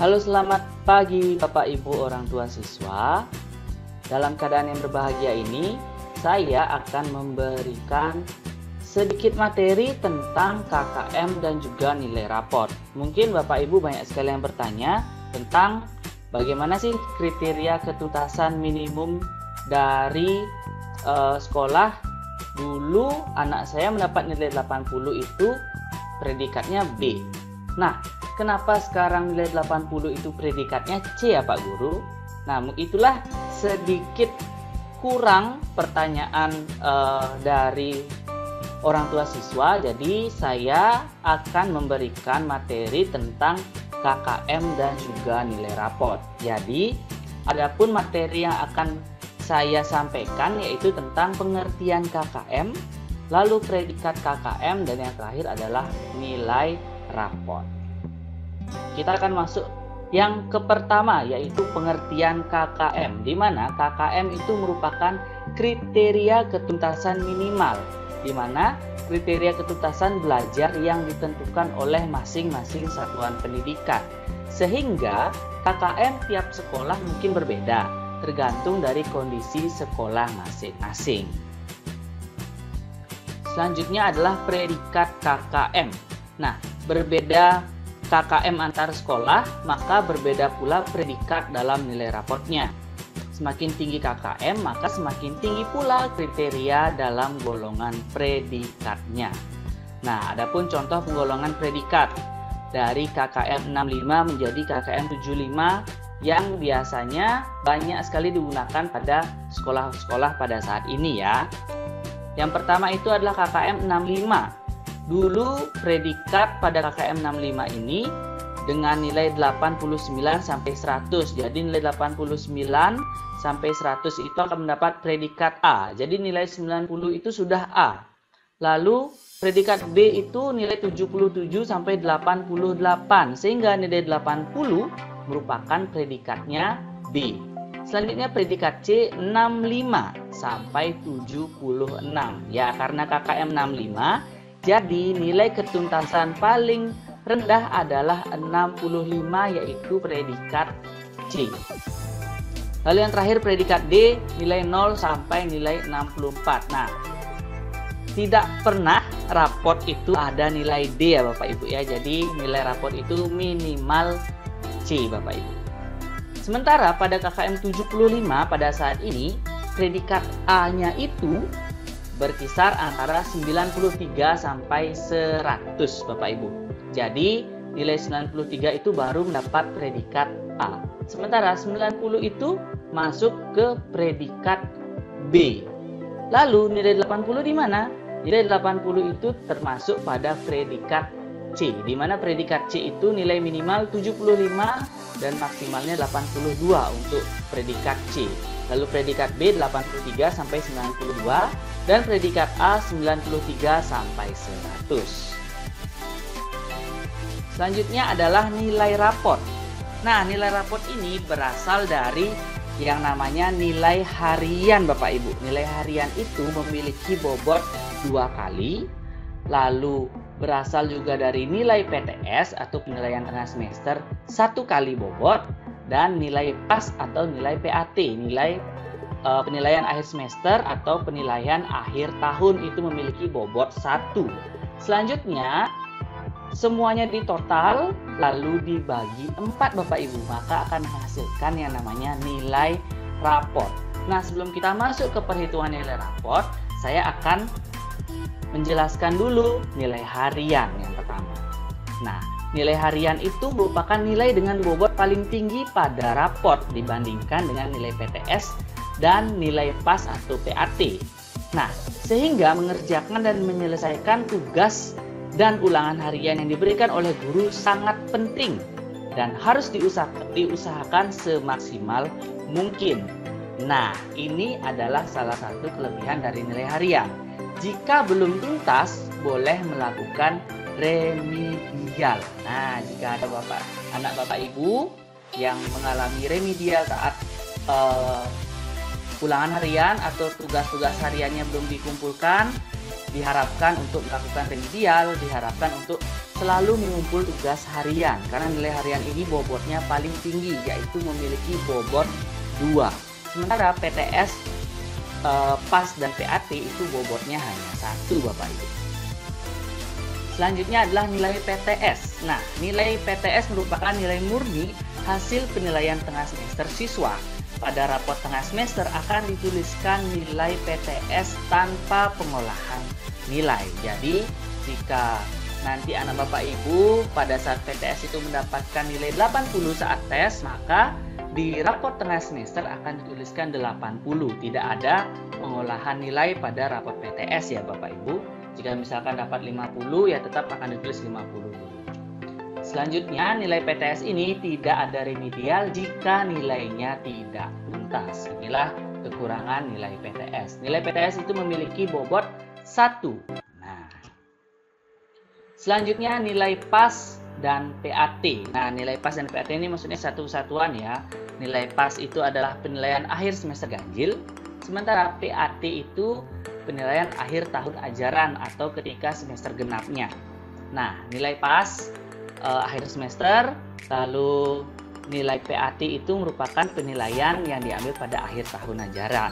Halo, selamat pagi Bapak Ibu orang tua siswa. Dalam keadaan yang berbahagia ini, saya akan memberikan sedikit materi tentang KKM dan juga nilai raport. Mungkin Bapak Ibu banyak sekali yang bertanya tentang bagaimana sih kriteria ketuntasan minimum dari sekolah. Dulu anak saya mendapat nilai 80 itu predikatnya B. Nah, kenapa sekarang nilai 80 itu predikatnya C ya Pak Guru? Nah, itulah sedikit kurang pertanyaan dari orang tua siswa. Jadi saya akan memberikan materi tentang KKM dan juga nilai raport. Jadi adapun materi yang akan saya sampaikan yaitu tentang pengertian KKM, lalu predikat KKM, dan yang terakhir adalah nilai raport. Kita akan masuk yang pertama yaitu pengertian KKM, di mana KKM itu merupakan kriteria ketuntasan minimal, di mana kriteria ketuntasan belajar yang ditentukan oleh masing-masing satuan pendidikan. Sehingga KKM tiap sekolah mungkin berbeda, tergantung dari kondisi sekolah masing-masing. Selanjutnya adalah predikat KKM. Nah, berbeda KKM antar sekolah, maka berbeda pula predikat dalam nilai raportnya. Semakin tinggi KKM, maka semakin tinggi pula kriteria dalam golongan predikatnya. Nah, adapun contoh penggolongan predikat dari KKM 65 menjadi KKM 75 yang biasanya banyak sekali digunakan pada sekolah-sekolah pada saat ini ya. Yang pertama itu adalah KKM 65. Dulu predikat pada KKM 65 ini dengan nilai 89 sampai 100. Jadi nilai 89 sampai 100 itu akan mendapat predikat A. Jadi nilai 90 itu sudah A. Lalu predikat B itu nilai 77 sampai 88, sehingga nilai 80 merupakan predikatnya B. Selanjutnya predikat C 65 sampai 76. Ya, karena KKM 65, jadi nilai ketuntasan paling rendah adalah 65, yaitu predikat C. Lalu yang terakhir predikat D, nilai 0 sampai nilai 64. Nah, tidak pernah raport itu ada nilai D ya Bapak Ibu ya. Jadi nilai raport itu minimal C Bapak Ibu. Sementara pada KKM 75 pada saat ini predikat A-nya itu berkisar antara 93 sampai 100 Bapak Ibu. Jadi nilai 93 itu baru mendapat predikat A. Sementara 90 itu masuk ke predikat B. Lalu nilai 80 di mana? Nilai 80 itu termasuk pada predikat C, di mana predikat C itu nilai minimal 75 dan maksimalnya 82 untuk predikat C. Lalu predikat B 83 sampai 92 dan predikat A 93 sampai 100. Selanjutnya adalah nilai raport. Nah, nilai raport ini berasal dari yang namanya nilai harian Bapak Ibu. Nilai harian itu memiliki bobot 2 kali, lalu berasal juga dari nilai PTS atau penilaian tengah semester 1 kali bobot, dan nilai PAS atau nilai PAT, nilai penilaian akhir semester atau penilaian akhir tahun, itu memiliki bobot 1. Selanjutnya semuanya ditotal lalu dibagi 4 Bapak Ibu, maka akan menghasilkan yang namanya nilai raport. Nah, sebelum kita masuk ke perhitungan nilai raport, saya akan menjelaskan dulu nilai harian yang pertama. Nah, nilai harian itu merupakan nilai dengan bobot paling tinggi pada raport dibandingkan dengan nilai PTS dan nilai PAS atau PAT. Nah, sehingga mengerjakan dan menyelesaikan tugas dan ulangan harian yang diberikan oleh guru sangat penting dan harus diusahakan semaksimal mungkin. Nah, ini adalah salah satu kelebihan dari nilai harian. Jika belum tuntas, boleh melakukan remedial. Nah, jika ada anak Bapak Ibu yang mengalami remedial saat ulangan harian atau tugas-tugas hariannya belum dikumpulkan, diharapkan untuk melakukan remedial, diharapkan untuk selalu mengumpul tugas harian karena nilai harian ini bobotnya paling tinggi, yaitu memiliki bobot 2. Sementara PTS, PAS dan PAT itu bobotnya hanya 1 Bapak Ibu. Selanjutnya adalah nilai PTS. Nah, nilai PTS merupakan nilai murni hasil penilaian tengah semester siswa. Pada rapot tengah semester akan dituliskan nilai PTS tanpa pengolahan nilai. Jadi, jika nanti anak Bapak Ibu pada saat PTS itu mendapatkan nilai 80 saat tes, maka di rapot tengah semester akan dituliskan 80. Tidak ada pengolahan nilai pada rapot PTS ya Bapak Ibu. Jika misalkan dapat 50 ya tetap akan ditulis 50. Selanjutnya nilai PTS ini tidak ada remedial jika nilainya tidak tuntas. Inilah kekurangan nilai PTS. Nilai PTS itu memiliki bobot 1. Nah, selanjutnya nilai PAS dan PAT. Nah, nilai PAS dan PAT ini maksudnya satu kesatuan ya. Nilai PAS itu adalah penilaian akhir semester ganjil, sementara PAT itu penilaian akhir tahun ajaran atau ketika semester genapnya. Nah, nilai PAS akhir semester, lalu nilai PAT itu merupakan penilaian yang diambil pada akhir tahun ajaran.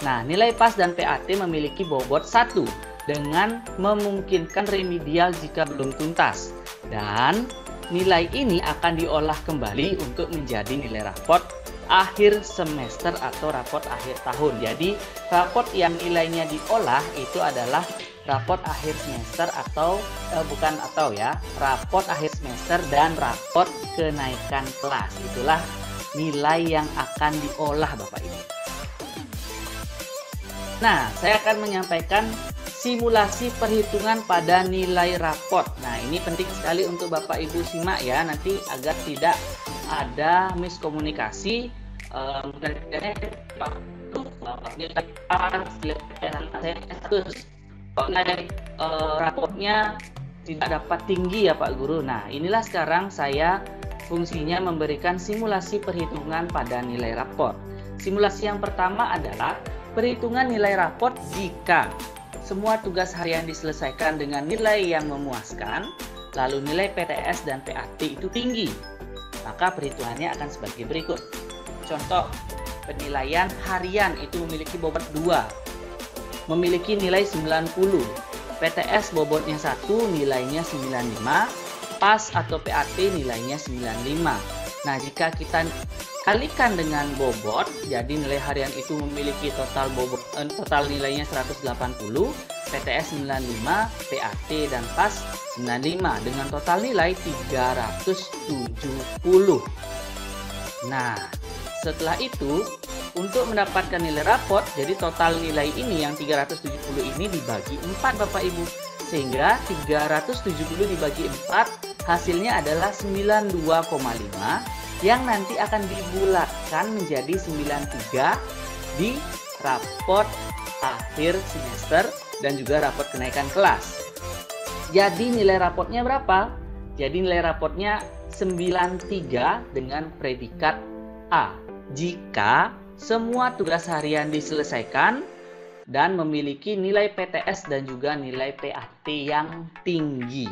Nah, nilai PAS dan PAT memiliki bobot 1 dengan memungkinkan remedial jika belum tuntas. Dan nilai ini akan diolah kembali untuk menjadi nilai rapot akhir semester atau rapot akhir tahun. Jadi rapot yang nilainya diolah itu adalah rapot akhir semester atau rapot akhir semester dan rapot kenaikan kelas. Itulah nilai yang akan diolah Bapak Ibu. Nah, saya akan menyampaikan simulasi perhitungan pada nilai rapot. Nah, ini penting sekali untuk Bapak Ibu simak ya, nanti agar tidak ada miskomunikasi. Rapotnya tidak dapat tinggi ya Pak Guru. Nah, inilah sekarang saya fungsinya memberikan simulasi perhitungan pada nilai rapot. Simulasi yang pertama adalah perhitungan nilai rapot jika semua tugas harian diselesaikan dengan nilai yang memuaskan, lalu nilai PTS dan PAT itu tinggi. Maka perhitungannya akan sebagai berikut. Contoh, penilaian harian itu memiliki bobot 2, memiliki nilai 90. PTS bobotnya 1, nilainya 95. PAS atau PAT nilainya 95. Nah, jika kita kalikan dengan bobot, jadi nilai harian itu memiliki total nilainya 180, PTS 95, PAT dan PAS 95 dengan total nilai 370. Nah, setelah itu untuk mendapatkan nilai rapot, jadi total nilai ini yang 370 ini dibagi 4 Bapak Ibu. Sehingga 370 dibagi 4 hasilnya adalah 92,5 yang nanti akan dibulatkan menjadi 93 di rapot akhir semester dan juga rapot kenaikan kelas. Jadi nilai rapotnya berapa? Jadi nilai rapotnya 93 dengan predikat A. Jika semua tugas harian diselesaikan dan memiliki nilai PTS dan juga nilai PAT yang tinggi.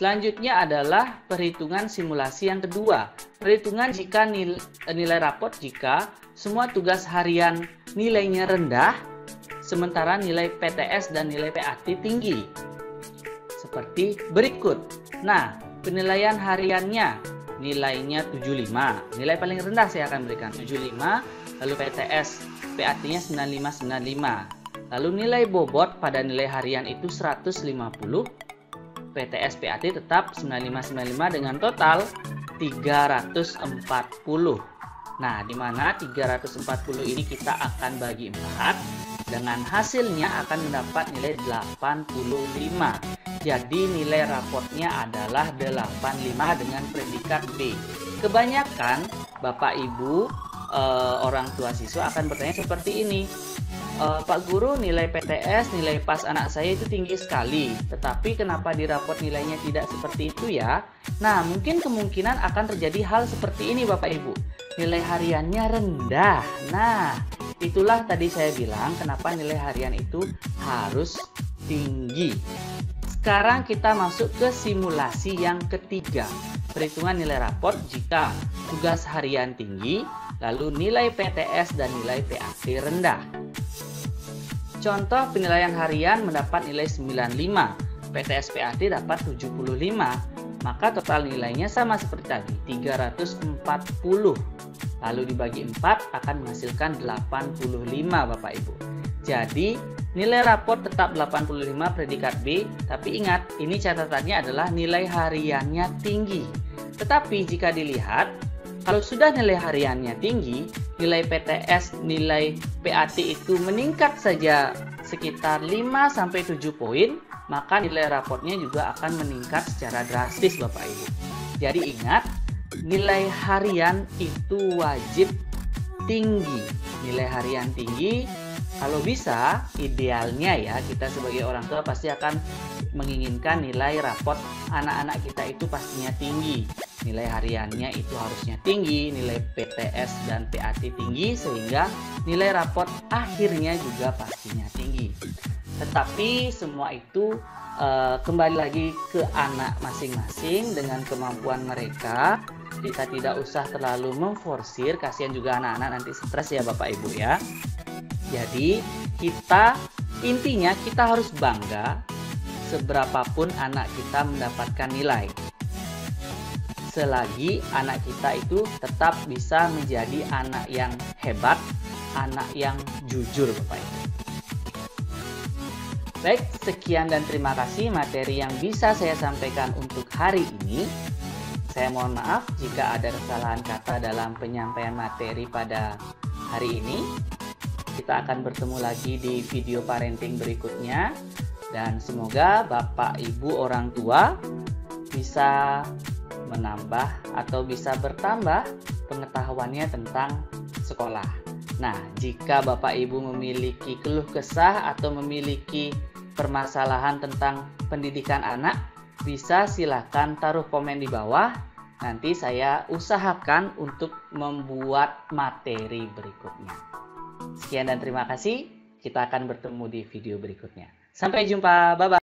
Selanjutnya adalah perhitungan simulasi yang kedua. Perhitungan jika nilai rapot jika semua tugas harian nilainya rendah, sementara nilai PTS dan nilai PAT tinggi. Seperti berikut. Nah, penilaian hariannya nilainya 75. Nilai paling rendah saya akan berikan 75, lalu PTS PAT-nya 95. Lalu nilai bobot pada nilai harian itu 150. PTS PAT tetap 95 dengan total 340. Nah, di mana 340 ini kita akan bagi 4 dengan hasilnya akan mendapat nilai 85. Jadi nilai rapotnya adalah 85 dengan predikat B. Kebanyakan Bapak Ibu orang tua siswa akan bertanya seperti ini. Pak Guru, nilai PTS, nilai PAS anak saya itu tinggi sekali, tetapi kenapa di rapot nilainya tidak seperti itu ya? Nah, mungkin kemungkinan akan terjadi hal seperti ini Bapak Ibu. Nilai hariannya rendah. Nah, itulah tadi saya bilang kenapa nilai harian itu harus tinggi. Sekarang kita masuk ke simulasi yang ketiga. Perhitungan nilai raport jika tugas harian tinggi, lalu nilai PTS dan nilai PAT rendah. Contoh penilaian harian mendapat nilai 95, PTS PAT dapat 75, maka total nilainya sama seperti tadi, 340. Lalu dibagi 4 akan menghasilkan 85 Bapak Ibu. Jadi nilai raport tetap 85 predikat B, tapi ingat ini catatannya adalah nilai hariannya tinggi. Tetapi jika dilihat, kalau sudah nilai hariannya tinggi, nilai PTS, nilai PAT itu meningkat saja sekitar 5-7 poin, maka nilai raportnya juga akan meningkat secara drastis Bapak Ibu. Jadi ingat, nilai harian itu wajib tinggi. Nilai harian tinggi, kalau bisa, idealnya ya, kita sebagai orang tua pasti akan menginginkan nilai raport anak-anak kita itu pastinya tinggi. Nilai hariannya itu harusnya tinggi, nilai PTS dan PAT tinggi, sehingga nilai raport akhirnya juga pastinya tinggi. Tetapi semua itu kembali lagi ke anak masing-masing dengan kemampuan mereka. Kita tidak usah terlalu memforsir, kasihan juga anak-anak nanti stres ya Bapak Ibu ya. Jadi intinya kita harus bangga seberapapun anak kita mendapatkan nilai. Selagi anak kita itu tetap bisa menjadi anak yang hebat, anak yang jujur Bapak Ibu. Baik, sekian dan terima kasih materi yang bisa saya sampaikan untuk hari ini. Saya mohon maaf jika ada kesalahan kata dalam penyampaian materi pada hari ini. Kita akan bertemu lagi di video parenting berikutnya. Dan semoga Bapak Ibu orang tua bisa menambah atau bisa bertambah pengetahuannya tentang sekolah. Nah, jika Bapak Ibu memiliki keluh kesah atau memiliki permasalahan tentang pendidikan anak, bisa silakan taruh komen di bawah. Nanti saya usahakan untuk membuat materi berikutnya. Sekian dan terima kasih. Kita akan bertemu di video berikutnya. Sampai jumpa. Bye-bye.